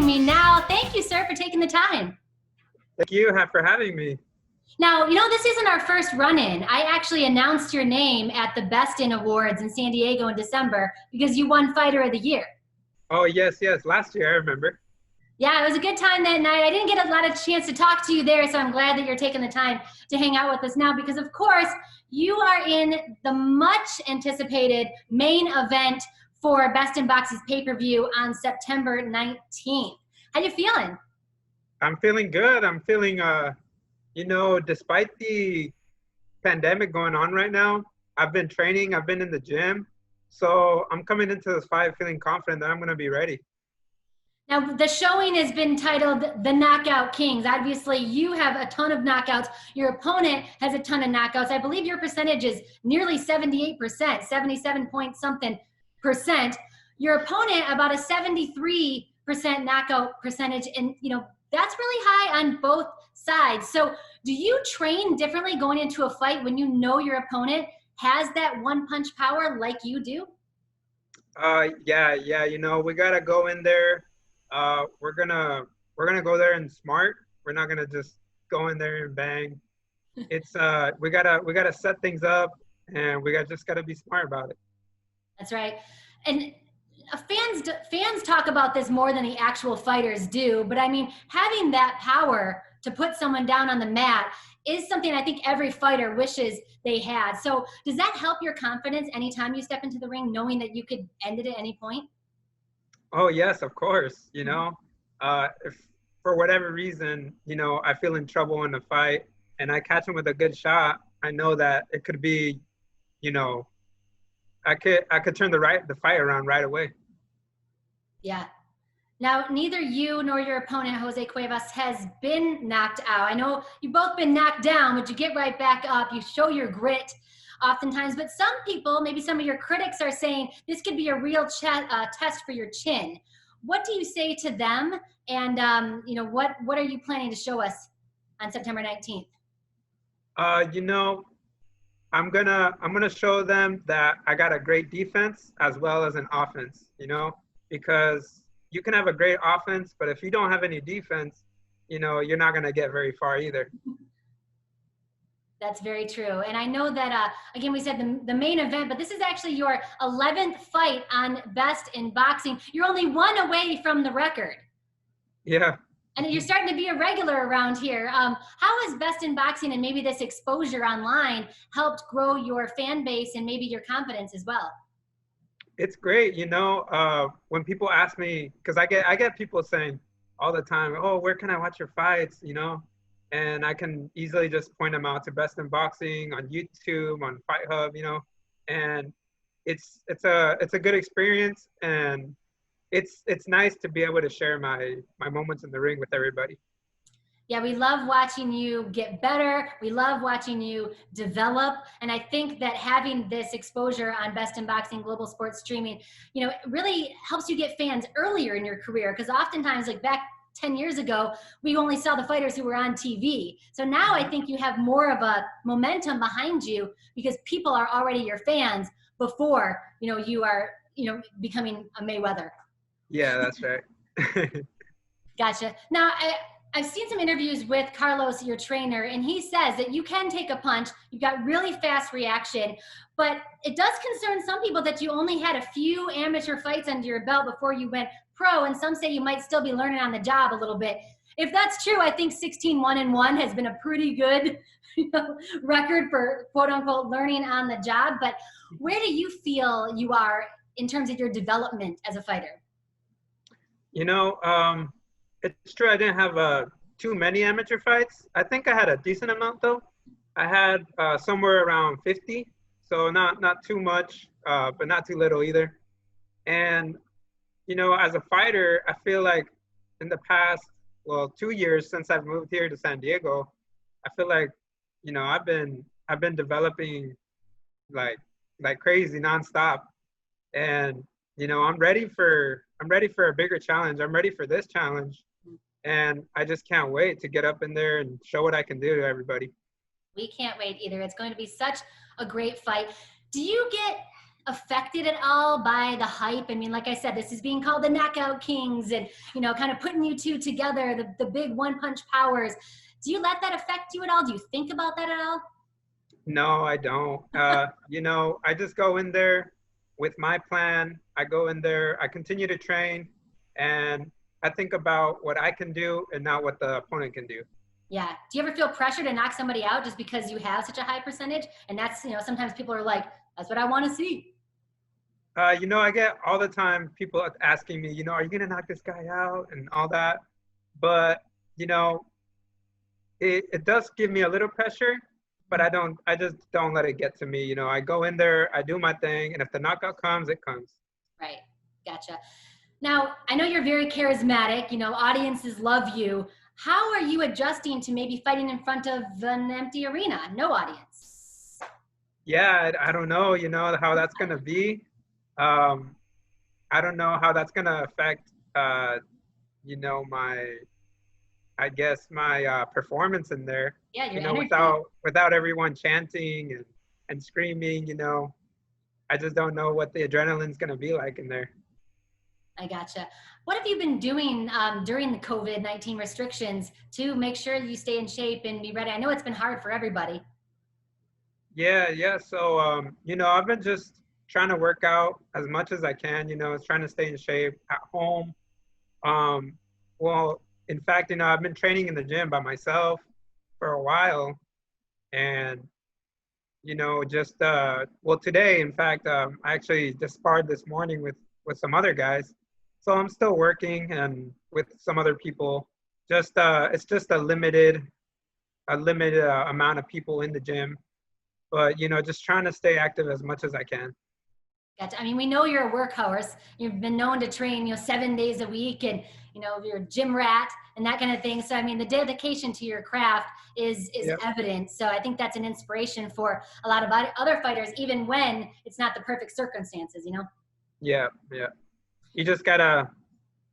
me now. Thank you, sir, for taking the time. Thank you for having me. Now, this isn't our first run-in. I actually announced your name at the Best in Awards in San Diego in December because you won Fighter of the Year. Oh, yes. Last year, I remember. Yeah, it was a good time that night. I didn't get a lot of chance to talk to you there, so I'm glad that you're taking the time to hang out with us now because, of course, you are in the much anticipated main event for Best in Boxing's pay-per-view on September 19th. How you feeling? I'm feeling good. I'm feeling, despite the pandemic going on right now, I've been training. I've been in the gym. So I'm coming into this fight feeling confident that I'm going to be ready. Now, the showing has been titled The Knockout Kings. Obviously, you have a ton of knockouts. Your opponent has a ton of knockouts. I believe your percentage is nearly 78%, 77 point something percent. Your opponent, about a 73% knockout percentage. And, that's really high on both sides. So do you train differently going into a fight when you know your opponent has that one-punch power like you do? Yeah. We got to go in there. We're gonna go there and smart. We're not gonna just go in there and bang. It's we gotta set things up, and just gotta be smart about it. That's right. And fans talk about this more than the actual fighters do. But I mean, having that power to put someone down on the mat is something I think every fighter wishes they had. So does that help your confidence anytime you step into the ring, knowing that you could end it at any point? Oh, yes, of course. If for whatever reason, I feel in trouble in the fight and I catch him with a good shot, I know that it could be, I could turn the fight around right away. Yeah. Now, neither you nor your opponent, Jose Cuevas, has been knocked out. I know you've both been knocked down, but you get right back up. You show your grit oftentimes. But some people, maybe some of your critics, are saying this could be a real test for your chin. What do you say to them? And what are you planning to show us on September 19th? I'm gonna show them that I got a great defense as well as an offense. Because you can have a great offense, but if you don't have any defense, you're not gonna get very far either. That's very true. And I know that, again, we said the main event, but this is actually your 11th fight on Best in Boxing. You're only one away from the record. Yeah. And you're starting to be a regular around here. How has Best in Boxing and maybe this exposure online helped grow your fan base and maybe your confidence as well? It's great. When people ask me, because I get people saying all the time, oh, where can I watch your fights? And I can easily just point them out to Best in Boxing on YouTube, on Fight Hub, and it's a good experience, and it's nice to be able to share my moments in the ring with everybody. Yeah, we love watching you get better. We love watching you develop. And I think that having this exposure on Best in Boxing Global Sports Streaming, it really helps you get fans earlier in your career. Because oftentimes, like back 10 years ago, we only saw the fighters who were on TV. So now I think you have more of a momentum behind you because people are already your fans before, you are, becoming a Mayweather. Yeah, that's right. Gotcha. Now, I've seen some interviews with Carlos, your trainer, and he says that you can take a punch. You've got really fast reaction, but it does concern some people that you only had a few amateur fights under your belt before you went pro, and some say you might still be learning on the job a little bit. If that's true, I think 16-1-1 has been a pretty good record for quote-unquote learning on the job, but where do you feel you are in terms of your development as a fighter? It's true I didn't have too many amateur fights. I think I had a decent amount though. I had somewhere around 50, so not too much, but not too little either. And as a fighter, I feel like in the past, 2 years since I've moved here to San Diego, I feel like I've been developing like crazy nonstop, and I'm ready for a bigger challenge. I'm ready for this challenge. And I just can't wait to get up in there and show what I can do to everybody. We can't wait either. It's going to be such a great fight. Do you get affected at all by the hype? I mean, like I said, this is being called the Knockout Kings and, you know, kind of putting you two together, the big one punch powers. Do you let that affect you at all? Do you think about that at all? No, I don't. You know, I just go in there with my plan. I go in there, I continue to train, and I think about what I can do and not what the opponent can do. Yeah. Do you ever feel pressure to knock somebody out just because you have such a high percentage? And that's, you know, sometimes people are like, that's what I want to see. You know, I get all the time people asking me, you know, are you gonna knock this guy out and all that. But, you know, it does give me a little pressure, but I just don't let it get to me. You know, I go in there, I do my thing, and if the knockout comes, it comes. Right. Gotcha. Now, I know you're very charismatic, you know, audiences love you. How are you adjusting to maybe fighting in front of an empty arena, no audience? Yeah, I don't know, you know, how that's gonna be. Um, I don't know how that's gonna affect, you know, I guess my performance in there. Yeah, your You know, energy. without everyone chanting and screaming, you know, I just don't know what the adrenaline's gonna be like in there. I gotcha. What have you been doing during the COVID-19 restrictions to make sure you stay in shape and be ready? I know it's been hard for everybody. Yeah, yeah. So, you know, I've been just trying to work out as much as I can. You know, trying to stay in shape at home. Um, well, in fact, you know, I've been training in the gym by myself for a while, and you know, just well, today, in fact, I actually just sparred this morning with some other guys. So I'm still working and with some other people. Just it's just a limited amount of people in the gym, but you know, just trying to stay active as much as I can. Gotcha. I mean, we know you're a workhorse. You've been known to train, you know, 7 days a week, and you know you're a gym rat and that kind of thing. So I mean, the dedication to your craft is Yep. evident. So I think that's an inspiration for a lot of other fighters, even when it's not the perfect circumstances. You know. Yeah, yeah. You just gotta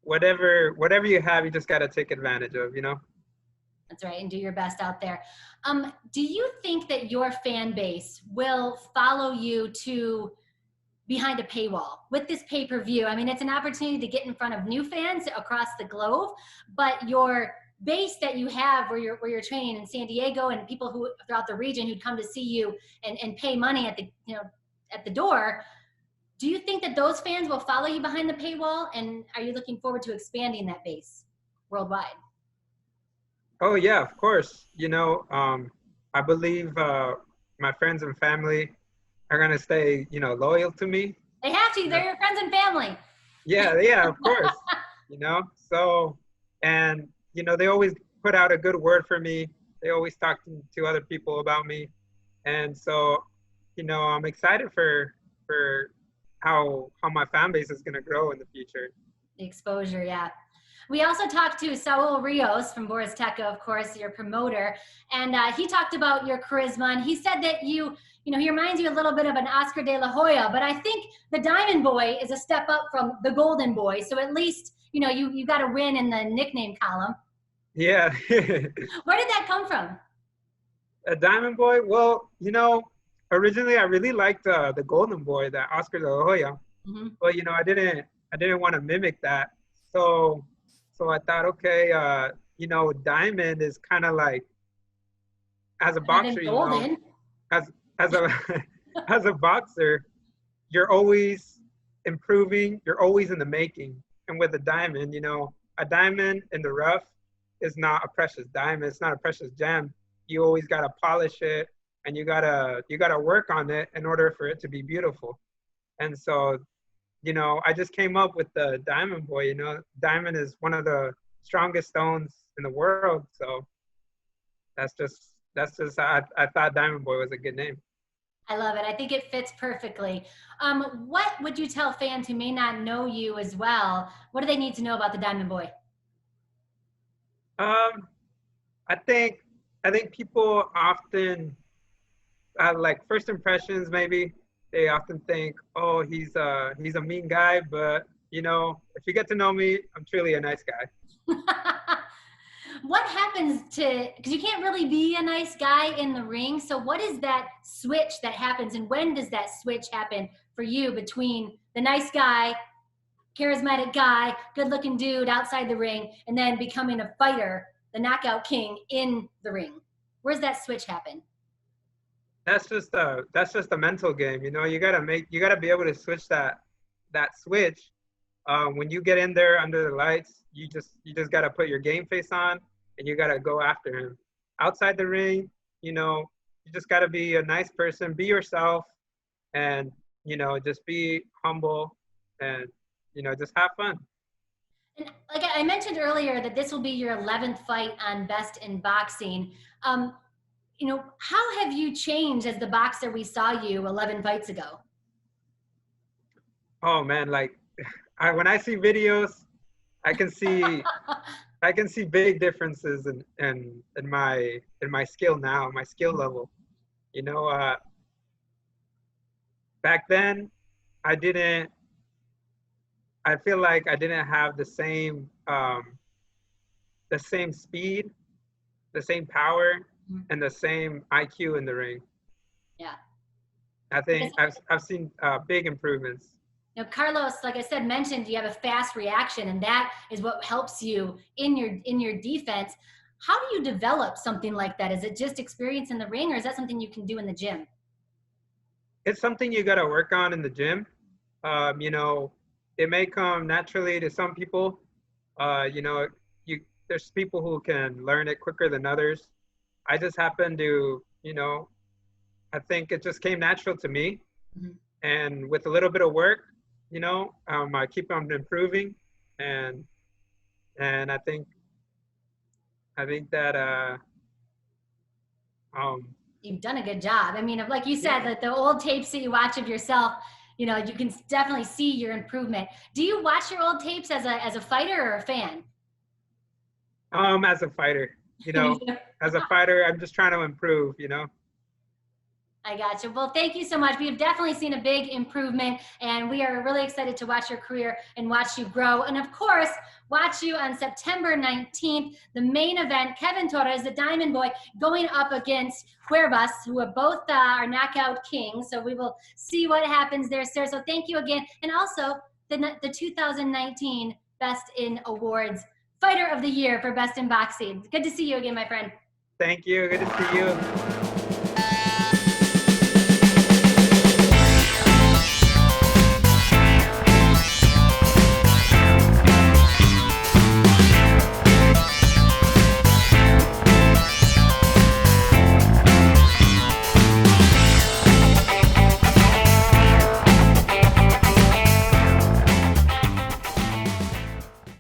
whatever you have, you just gotta take advantage of, you know? That's right, and do your best out there. Do you think that your fan base will follow you to behind a paywall with this pay-per-view? I mean, it's an opportunity to get in front of new fans across the globe, but your base that you have where you're training in San Diego and people who throughout the region who'd come to see you and pay money at the, you know, at the door, do you think that those fans will follow you behind the paywall? And are you looking forward to expanding that base worldwide? Oh yeah, of course. You know, I believe my friends and family are gonna stay, you know, loyal to me. They have to. You know? They're your friends and family. Yeah, yeah, of course. You know, so and you know, they always put out a good word for me. They always talk to other people about me, and so you know, I'm excited for how my fan base is gonna grow in the future. The exposure, yeah. We also talked to Saul Rios from Borizteca, of course, your promoter, and he talked about your charisma, and he said that you know, he reminds you a little bit of an Oscar de la Hoya, but I think the Diamond Boy is a step up from the Golden Boy, so at least, you know, you got to win in the nickname column. Yeah. Where did that come from? A Diamond Boy? Well, you know, originally I really liked the Golden Boy, that Oscar de la Hoya, Mm-hmm. but you know, I didn't want to mimic that. So so I thought, okay, you know, Diamond is kind of like as a Better than boxer, you know, Golden. as a as a boxer, you're always improving, you're always in the making. And with a diamond, you know, a diamond in the rough is not a precious diamond, it's not a precious gem. You always gotta polish it and you gotta work on it in order for it to be beautiful. And so, you know, I just came up with the diamond boy, you know. Diamond is one of the strongest stones in the world. So that's just I thought Diamond Boy was a good name. I love it. I think it fits perfectly. What would you tell fans who may not know you as well? What do they need to know about the Diamond Boy? Um, I think people often like first impressions maybe they often think, oh, he's a mean guy, but you know, if you get to know me, I'm truly a nice guy. What happens because you can't really be a nice guy in the ring. So what is that switch that happens, and when does that switch happen for you between the nice guy, charismatic guy, good looking dude outside the ring, and then becoming a fighter, the knockout king in the ring? Where's that switch happen? That's just a mental game. You know, you gotta be able to switch that switch. When you get in there under the lights, you just gotta put your game face on and you gotta go after him. Outside the ring, you know, you just gotta be a nice person, be yourself, and you know, just be humble, and you know, just have fun. And like I mentioned earlier, that this will be your 11th fight on Best in Boxing. You know, how have you changed as the boxer we saw you 11 fights ago? Oh man, like when I see videos, I can see big differences in my skill now, my skill level. You know, back then I feel like I didn't have the same speed, the same power, and the same IQ in the ring. Yeah. I think I've seen big improvements. Now, Carlos, like I said, mentioned you have a fast reaction, and that is what helps you in your defense. How do you develop something like that? Is it just experience in the ring, or is that something you can do in the gym? It's something you got to work on in the gym. You know, it may come naturally to some people. You know, there's people who can learn it quicker than others. I just happen to, you know, I think it just came natural to me. Mm-hmm. And with a little bit of work, you know, I keep on improving, and I think that you've done a good job. I mean, like you said, that the old tapes that you watch of yourself, you know, you can definitely see your improvement. Do you watch your old tapes as a fighter or a fan? As a fighter, you know, as a fighter, I'm just trying to improve, you know. I got you. Well, thank you so much. We have definitely seen a big improvement, and we are really excited to watch your career and watch you grow. And of course, watch you on September 19th, the main event, Kevin Torres, the Diamond Boy, going up against Cuevas, who are both our knockout kings. So we will see what happens there, sir. So thank you again. And also the 2019 Best in Awards Fighter of the Year for Best in Boxing. Good to see you again, my friend. Thank you. Good to see you.